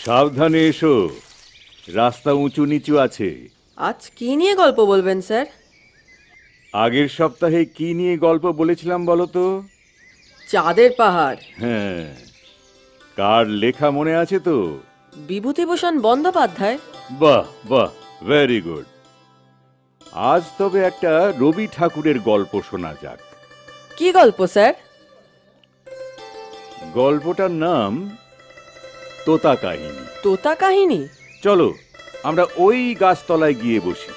সাবধানে এসো, রাস্তা উঁচু নিচু আছে। আজ কি নিয়ে গল্প বলবেন স্যার? আগের সপ্তাহে কি নিয়ে গল্প বলেছিলাম বলো তো? চাঁদের পাহাড়। হ্যাঁ, কার লেখা মনে আছে তো? বিভূতিভূষণ বন্দ্যোপাধ্যায়। বাহ বাহ, ভেরি গুড। আজ তবে একটা রবি ঠাকুরের গল্প শোনা যাক। কি গল্প স্যার? গল্পটার নাম তোতা কাহিনী। তোতা কাহিনী? চলো আমরা ওই গাছতলায় গিয়ে বসি।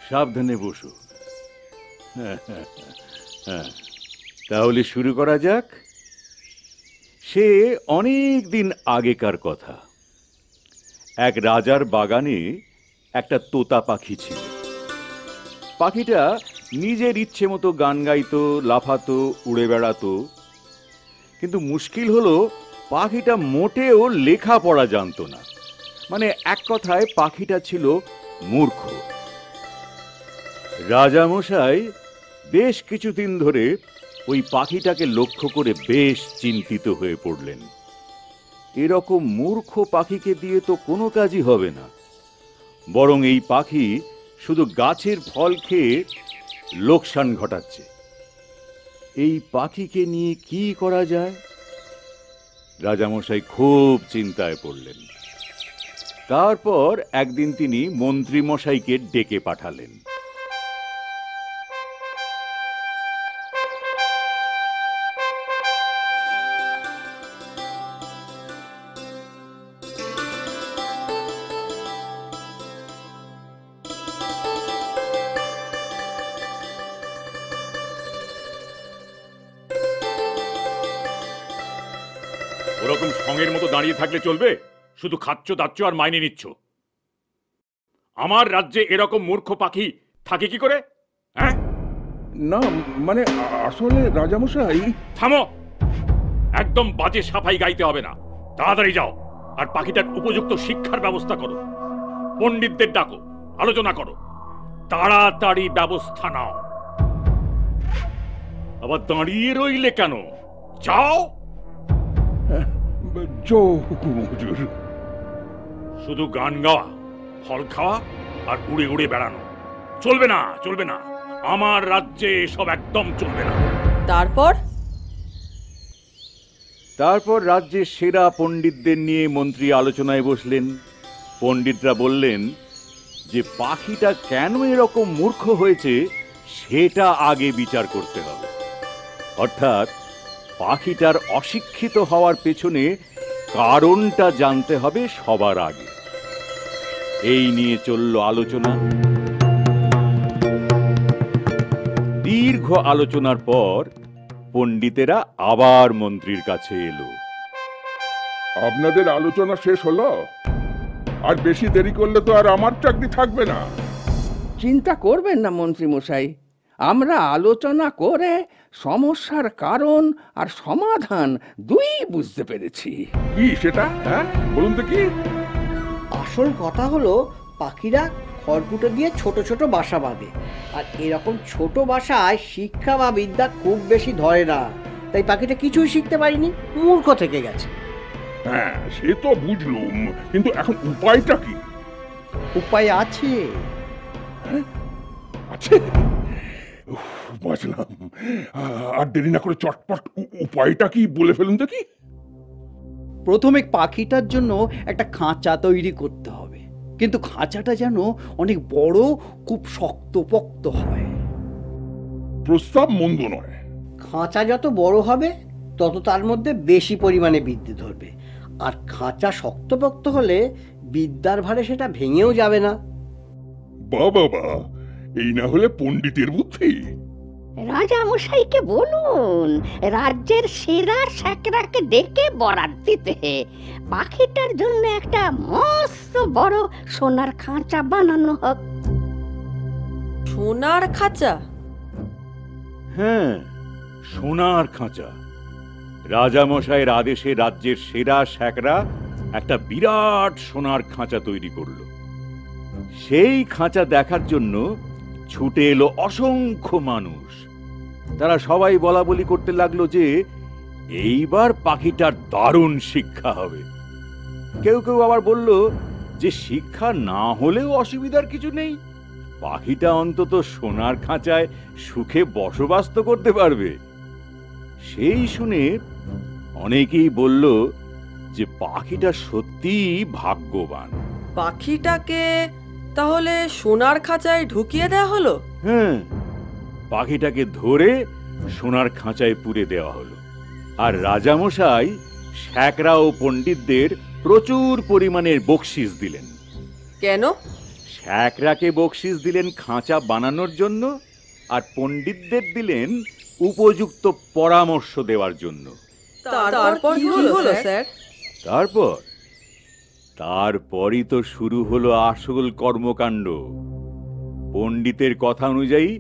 সাবধানে বসো। তাহলে শুরু করা যাক। সে অনেক দিন আগেকার কথা। এক রাজার বাগানে একটা তোতা পাখি ছিল। পাখিটা নিজের ইচ্ছে মতো গান গাইতো, লাফাতো, উড়ে বেড়াতো। কিন্তু মুশকিল হলো, পাখিটা মোটেও লেখাপড়া জানতো না। মানে এক কথায় পাখিটা ছিল মূর্খ। রাজামশাই বেশ কিছুদিন ধরে ওই পাখিটাকে লক্ষ্য করে বেশ চিন্তিত হয়ে পড়লেন। এরকম মূর্খ পাখিকে দিয়ে তো কোনো কাজই হবে না, বরং এই পাখি শুধু গাছের ফল খেয়ে লোকসান ঘটাচ্ছে। এই পাখিকে নিয়ে কি করা যায়? রাজামশাই খুব চিন্তায় পড়লেন। তারপর একদিন তিনি মন্ত্রী মশাইকে ডেকে পাঠালেন। ওরকম সঙ্গের মতো দাঁড়িয়ে থাকলে চলবে? শুধু খাচ্ছ দাচ্ছ আর মাইনে নিচ্ছ। আমার রাজ্যে এরকম মূর্খ পাখি থাকে কি করে? হ্যাঁ না, মানে আসলে রাজামশাই। থামো, একদম বাজে সাফাই গাইতে হবে না। তাড়াতাড়ি যাও আর পাখিটার উপযুক্ত শিক্ষার ব্যবস্থা করো। পণ্ডিতদের ডাকো, আলোচনা করো, তাড়াতাড়ি ব্যবস্থা নাও। আবার দাঁড়িয়ে রইলে কেন? যাও। হুকুম হুজুর। শুধু গান গাওয়া, ফল খাওয়া আর উড়ে উড়ে বেড়ানো চলবে না, চলবে না। আমার রাজ্যে এসব একদম চলবে না। তারপর রাজ্যের সেরা পণ্ডিতদের নিয়ে মন্ত্রী আলোচনায় বসলেন। পণ্ডিতরা বললেন যে পাখিটা কেন এরকম মূর্খ হয়েছে সেটা আগে বিচার করতে হবে। অর্থাৎ পাখিটার অশিক্ষিত হওয়ার পেছনে কারণটা জানতে হবে সবার আগে। এই নিয়ে চলল আলোচনা। দীর্ঘ আলোচনার পর পণ্ডিতেরা আবার মন্ত্রীর কাছে এলো। আপনাদের আলোচনা শেষ হলো? আর বেশি দেরি করলে তো আর আমার চাকরি থাকবে না। চিন্তা করবেন না মন্ত্রী মশাই, আমরা আলোচনা করে সমস্যার কারণ আর সমাধান দুই বুঝতে পেরেছি। কি সেটা? হ্যাঁ, বলুন তো কি? আসল কথা হলো, পাখিরা খড়কুটো দিয়ে ছোট ছোট বাসা বাঁধে, আর এরকম ছোট বাসায় শিক্ষা বা বিদ্যা খুব বেশি ধরে না। তাই পাখিটা কিছুই শিখতে পারেনি, মূর্খ থেকে গেছে। হ্যাঁ, সে তো বুঝলুম, কিন্তু এখন উপায়টা কি? উপায় আছে। আছে? বাঁচলাম। আর দেরি না করে চটপট উপায়টা কি বলে ফেলুন তো কি? প্রথমে পাখিটার জন্য একটা খাঁচা তৈরি করতে হবে, কিন্তু খাঁচাটা যেন অনেক বড়, খুব শক্তপোক্ত হয়। প্রস্তাব মন্দ নয়। খাঁচা যত বড় হবে তত তার মধ্যে বেশি পরিমাণে বিদ্যে ধরবে, আর খাঁচা শক্তপোক্ত হলে বিদ্যার ভারে সেটা ভেঙেও যাবে না। বাবা, এই না হলে পণ্ডিতের বুদ্ধি। রাজামশাইকে বলুন রাজ্যের সেরা স্যাকরাকে ডেকে বরাত দিতে, পাখিটার জন্য একটা মস্ত বড় সোনার খাঁচা বানানো হোক। সোনার খাঁচা? হ্যাঁ, সোনার খাঁচা। রাজামশাইয়ের আদেশে রাজ্যের সেরা শ্যাকরা একটা বিরাট সোনার খাঁচা তৈরি করলো। সেই খাঁচা দেখার জন্য ছুটে এলো অসংখ্য মানুষ। তারা সবাই বলা বলি করতে লাগলো যে এইবার পাখিটার দারুণ শিক্ষা হবে। কেউ কেউ আবার বলল যে শিক্ষা না হলেও অসুবিধার কিছু নেই, পাখিটা অন্তত সোনার খাঁচায় সুখে বসবাস তো করতে পারবে। সেই শুনে অনেকেই বলল যে পাখিটা সত্যিই ভাগ্যবান। পাখিটাকে তাহলে সোনার খাঁচায় ঢুকিয়ে দেওয়া হলো? হ্যাঁ, পাখিটাকে ধরে সোনার খাঁচায় পুরে দেওয়া হলো। আর রাজামশাই শ্যাকরা ও পণ্ডিতদের প্রচুর পরিমাণের বকশিস দিলেন। কেন? শ্যাকরাকে বকশিস দিলেন খাঁচা বানানোর জন্য, আর পণ্ডিতদের দিলেন উপযুক্ত পরামর্শ দেওয়ার জন্য। তারপর কি হলো স্যার? তারপরই তো শুরু হলো আসল কর্মকাণ্ড। পণ্ডিতের কথা অনুযায়ী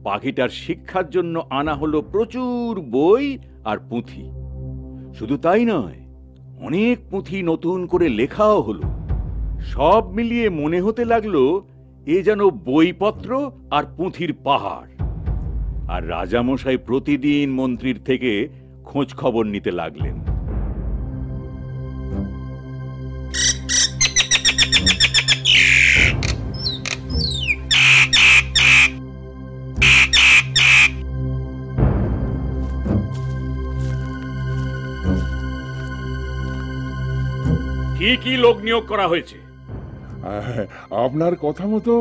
পাখিটার শিক্ষার জন্য আনা হলো প্রচুর বই আর পুঁথি। শুধু তাই নয়, অনেক পুঁথি নতুন করে লেখাও হলো। সব মিলিয়ে মনে হতে লাগলো এ যেন বইপত্র আর পুঁথির পাহাড়। আর রাজামশাই প্রতিদিন মন্ত্রীর থেকে খোঁজ খবর নিতে লাগলেন। কি কি লোক নিয়োগ করা হয়েছে? আপনার কথা মতো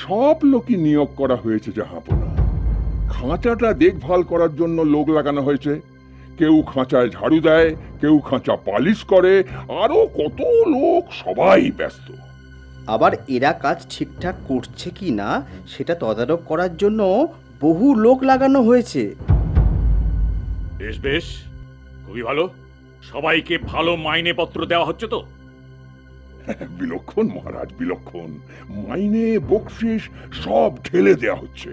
সব লোকই নিয়োগ করা হয়েছে জাহাপনা। খাঁচাটা দেখভাল করার জন্য লোক লাগানো হয়েছে। কেউ খাঁচায় ঝাড়ু দেয়, কেউ খাঁচা পালিশ করে, আরো কত লোক, সবাই ব্যস্ত। আবার এরা কাজ ঠিকঠাক করছে কি না সেটা তদারক করার জন্য বহু লোক লাগানো হয়েছে। বেশ বেশ, খুবই ভালো। সবাইকে ভালো মাইনেপত্র দেওয়া হচ্ছে তো? বিলক্ষণ মহারাজ, বিলক্ষণ। মাইনে, বকশিস সব ঢেলে দেয়া হচ্ছে।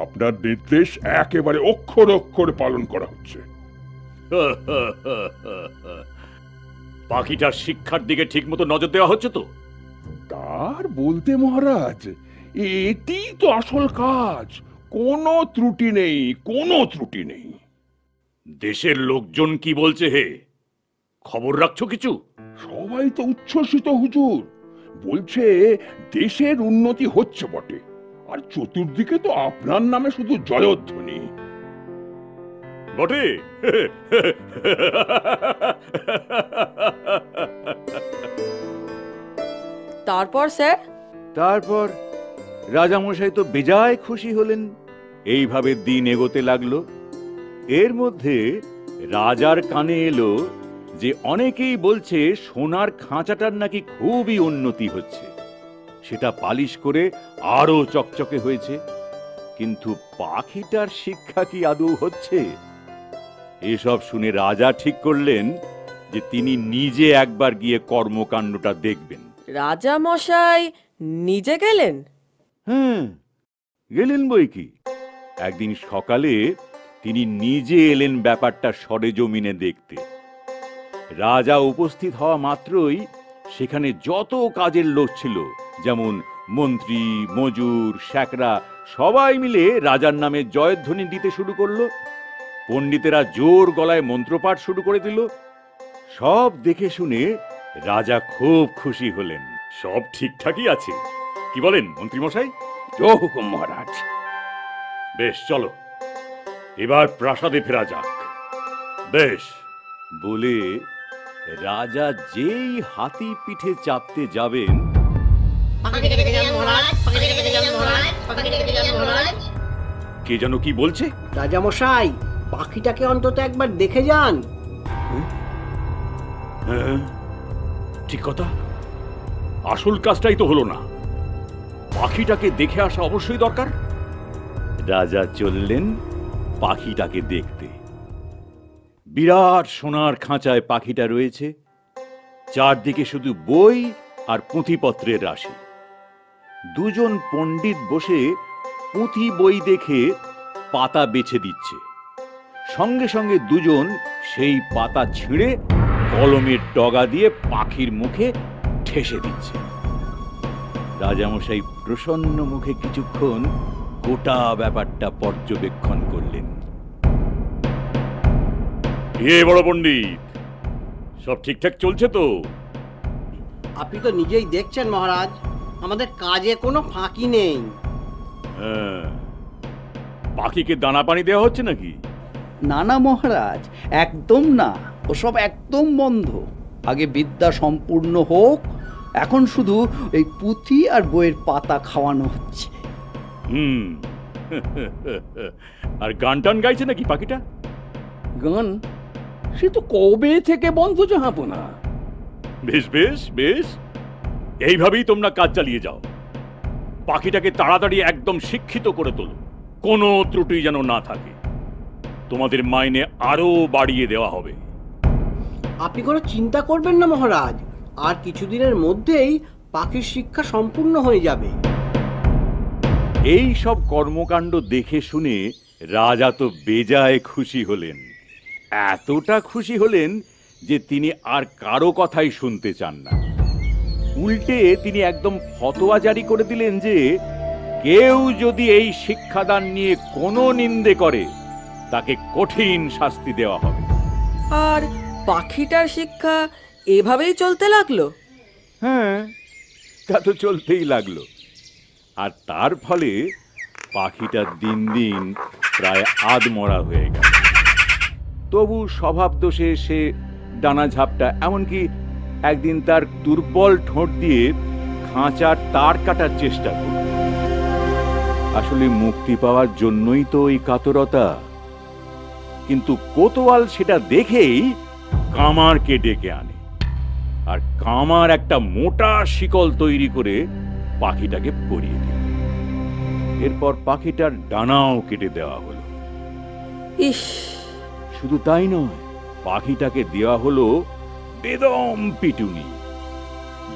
আপনার নির্দেশ একেবারে অক্ষর অক্ষরে পালন করা হচ্ছে। পাখিটার শিক্ষার দিকে ঠিকমতো নজর দেওয়া হচ্ছে তো? তার বলতে মহারাজ, এটি তো আসল কাজ। কোনো ত্রুটি নেই, কোনো ত্রুটি নেই। দেশের লোকজন কি বলছে হে? খবর রাখছো কিছু? সবাই তো উচ্ছ্বসিত হুজুর। বলছে দেশের উন্নতি হচ্ছে বটে, আর চতুর্দিকে তো আপনার নামে শুধু জয়ধ্বনি। বটে? তারপর স্যার? তারপর রাজামশাই তো বেজায় খুশি হলেন। এইভাবে দিন এগোতে লাগলো। এর মধ্যে রাজার কানে এলো যে অনেকেই বলছে সোনার খাঁচাটার নাকি খুবই উন্নতি হচ্ছে। সেটা পালিশ করে আরো চকচকে হয়েছে। কিন্তু পাখিটার শিক্ষা কি আদৌ হচ্ছে? এসব শুনে রাজা ঠিক করলেন যে তিনি নিজে একবার গিয়ে কর্মকাণ্ডটা দেখবেন। রাজা মশাই নিজে গেলেন? হ্যাঁ, গেলেন বই কি। একদিন সকালে তিনি নিজে এলেন ব্যাপারটা সরেজমিনে দেখতে। রাজা উপস্থিত হওয়া মাত্রই সেখানে যত কাজের লোক ছিল, যেমন মন্ত্রী, মজুর, শ্যাকরা, সবাই মিলে রাজার নামে জয়ধ্বনি দিতে শুরু করলো। পণ্ডিতেরা জোর গলায় মন্ত্রপাঠ শুরু করে দিল। সব দেখে শুনে রাজা খুব খুশি হলেন। সব ঠিকঠাকই আছে, কি বলেন মন্ত্রীমশাই? জয় হুকুম মহারাজ। বেশ, চলো এবার প্রাসাদে ফেরা যাক। বেশ বলে রাজা যেই হাতি পিঠে চাপতে যাবেন, কে যেন কি বলছে। রাজামশাই, পাখিটাকে অন্তত একবার দেখে যান। হ্যাঁ, ঠিক কথা। আসল কাজটাই তো হলো না। পাখিটাকে দেখে আসা অবশ্যই দরকার। রাজা চললেন পাখিটাকে দেখতে। বিরাট সোনার খাঁচায় পাখিটা রয়েছে। চারদিকে শুধু বই আর পুঁথিপত্রের রাশি। দুজন পণ্ডিত বসে পুঁথি বই দেখে পাতা বেছে দিচ্ছে। সঙ্গে সঙ্গে দুজন সেই পাতা ছিঁড়ে কলমের ডগা দিয়ে পাখির মুখে ঠেসে দিচ্ছে। রাজামশাই প্রসন্ন মুখে কিছুক্ষণ গোটা ব্যাপারটা পর্যবেক্ষণ করলেন। এ বড় পণ্ডিত, সব ঠিকঠাক চলছে তো? আপনি তো নিজেই দেখছেন মহারাজ, আমাদের কাজে কোনো ফাঁকি নেই। হ্যাঁ, পাখিকে দানা পানি দেওয়া হচ্ছে নাকি? না না মহারাজ, একদম না, ওসব একদম বন্ধ। আগে বিদ্যা সম্পূর্ণ হোক, এখন শুধু এই পুঁথি আর বইয়ের পাতা খাওয়ানো হচ্ছে। হুম। আর গান টান গাইছে নাকি পাখিটা? গান সে তো কবে থেকে বন্ধ জাহাপনা। বেশ বেশ বেশ, এইভাবেই তোমরা কাজ চালিয়ে যাও। পাখিটাকে তাড়াতাড়ি একদম শিক্ষিত করে তোলো, কোনো ত্রুটি যেন না থাকে। তোমাদের মাইনে আরো বাড়িয়ে দেওয়া হবে। আপনি কোনো চিন্তা করবেন না মহারাজ, আর কিছুদিনের মধ্যেই পাখির শিক্ষা সম্পূর্ণ হয়ে যাবে। এই সব কর্মকাণ্ড দেখে শুনে রাজা তো বেজায় খুশি হলেন। এতটা খুশি হলেন যে তিনি আর কারো কথাই শুনতে চান না। উল্টে তিনি একদম ফতোয়া জারি করে দিলেন যে কেউ যদি এই শিক্ষাদান নিয়ে কোনো নিন্দে করে তাকে কঠিন শাস্তি দেওয়া হবে। আর পাখিটার শিক্ষা এভাবেই চলতে লাগলো। হ্যাঁ, তা তো চলতেই লাগলো। আর তার ফলে পাখিটা দিন দিন প্রায় আধমরা হয়ে গেল। তবু স্বভাব দোষে সে ডানা ঝাপটা, এমনকি একদিন তার দুর্বল ঠোঁট দিয়ে খাঁচার তার কাটার চেষ্টা করল। আসলে মুক্তি পাওয়ার জন্যই তো এই কাতরতা। কিন্তু কোতোয়াল সেটা দেখেই কামারকে ডেকে আনে, আর কামার একটা মোটা শিকল তৈরি করে পাখিটাকে পরিয়ে দিল। এরপর পাখিটার ডানাও কেটে দেওয়া হলো। ইস, শুধু তাই নয়, পাখিটাকে দেওয়া হলো বেদম পিটুনি,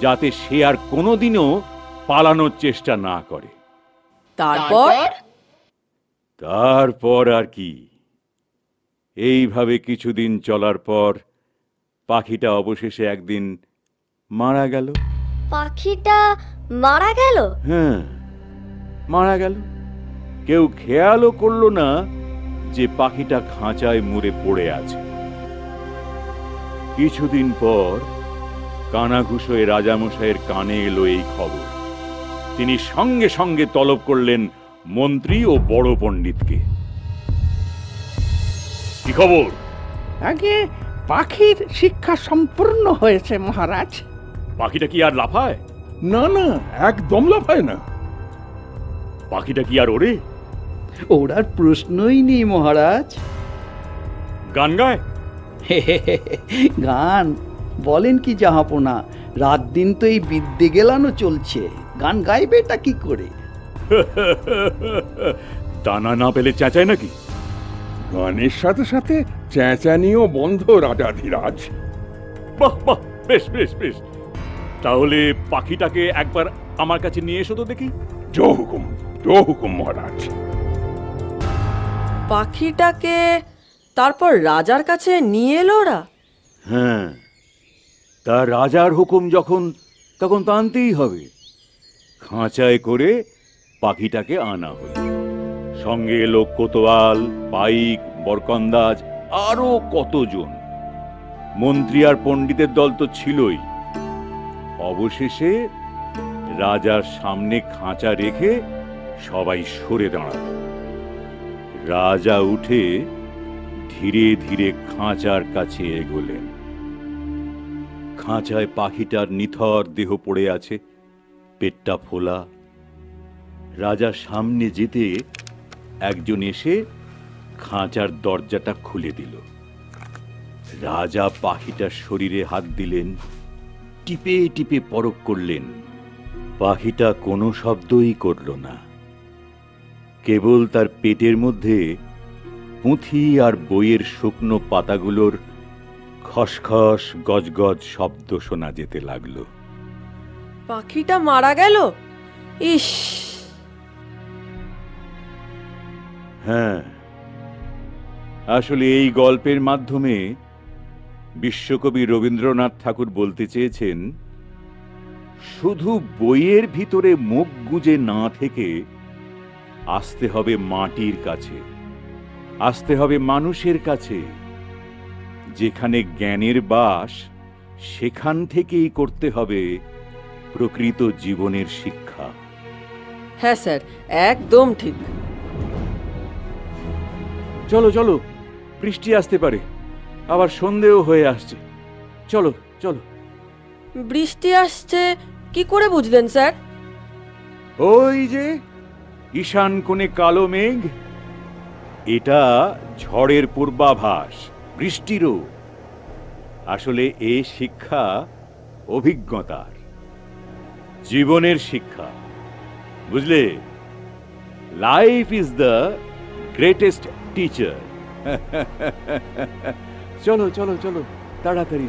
যাতে সে আর কোনোদিনও পালানোর চেষ্টা না করে। তারপর আর কি, এইভাবে কিছুদিন চলার পর পাখিটা অবশেষে একদিন মারা গেল। পাখিটা মারা গেল? হ্যাঁ, মারা গেল। কেউ খেয়ালও করলো না যে পাখিটা খাঁচায় মুড়ে পড়ে আছে। কিছুদিন পর কানাঘুষোয় রাজামশাইয়ের কানে এলো এই খবর। তিনি সঙ্গে সঙ্গে তলব করলেন মন্ত্রী ও বড় পণ্ডিতকে। কি খবর? আগে পাখির শিক্ষা সম্পূর্ণ হয়েছে মহারাজ। পাখিটা কি আর লাফায়? না না, একদম লাফায় না। পাখিটা কি আর ওড়ে? ওরার প্রশ্নই নেই মহারাজ। গান গায়? গান বলেন কি জাহাপনা, রাত দিন তো এই বিদ্যে গেলানো চলছে, গান গাইবেটা কি করে? দানা না পেলে চেঁচায় নাকি? গানের সাথে সাথে চেঁচানিও বন্ধ রাজাধিরাজ। বাহ বাহ, বেশ বেশ বেশ। তাহলে পাখিটাকে একবার আমার কাছে নিয়ে এসো তো দেখি। জো হুকুম, জো হুকুম মহারাজ। পাখিটাকে তারপর রাজার কাছে নিয়ে এলো ওরা। হ্যাঁ, তা রাজার হুকুম যখন, তখন তো আনতেই হবে। খাঁচায় করে পাখিটাকে আনা হলো। সঙ্গে এলো কোতোয়াল, পাইক, বরকন্দাজ, আরো কতজন। মন্ত্রী আর পণ্ডিতের দল তো ছিলই। অবশেষে রাজার সামনে খাঁচা রেখে সবাই সরে দাঁড়াল। রাজা উঠে ধীরে ধীরে খাঁচার কাছে এগোলেন। খাঁচায় পাখিটার নিথর দেহ পড়ে আছে, পেটটা ফোলা। রাজার সামনে যেতে একজন এসে খাঁচার দরজাটা খুলে দিল। রাজা পাখিটার শরীরে হাত দিলেন, টিপে টিপে পরখ করলেন। পাখিটা কোনো শব্দই করল না। কেবল তার পেটের মধ্যে পুঁথি আর বইয়ের শুকনো পাতাগুলোর খসখস গজগজ শব্দ শোনা যেতে লাগলো। পাখিটা মারা গেল? ইস! হ্যাঁ, আসলে এই গল্পের মাধ্যমে বিশ্বকবি রবীন্দ্রনাথ ঠাকুর বলতে চেয়েছেন, শুধু বইয়ের ভিতরে মুখ গুজে না থেকে আসতে হবে মাটির কাছে, আসতে হবে মানুষের কাছে। যেখানে জ্ঞানের বাস, সেখান থেকেই করতে হবে প্রকৃত জীবনের শিক্ষা। হ্যাঁ স্যার, একদম ঠিক। চলো চলো, বৃষ্টি আসতে পারে, আবার সন্ধেও হয়ে আসছে। চলো চলো। বৃষ্টি আসছে কি করে বুঝলেন স্যার? ওই যে ঈশান কোণে কালো মেঘ, এটা ঝড়ের পূর্বাভাস, বৃষ্টিরও। আসলে এ শিক্ষা অভিজ্ঞতার, জীবনের শিক্ষা, বুঝলে? Life is the greatest teacher. চলো চলো চলো, তাড়াতাড়ি।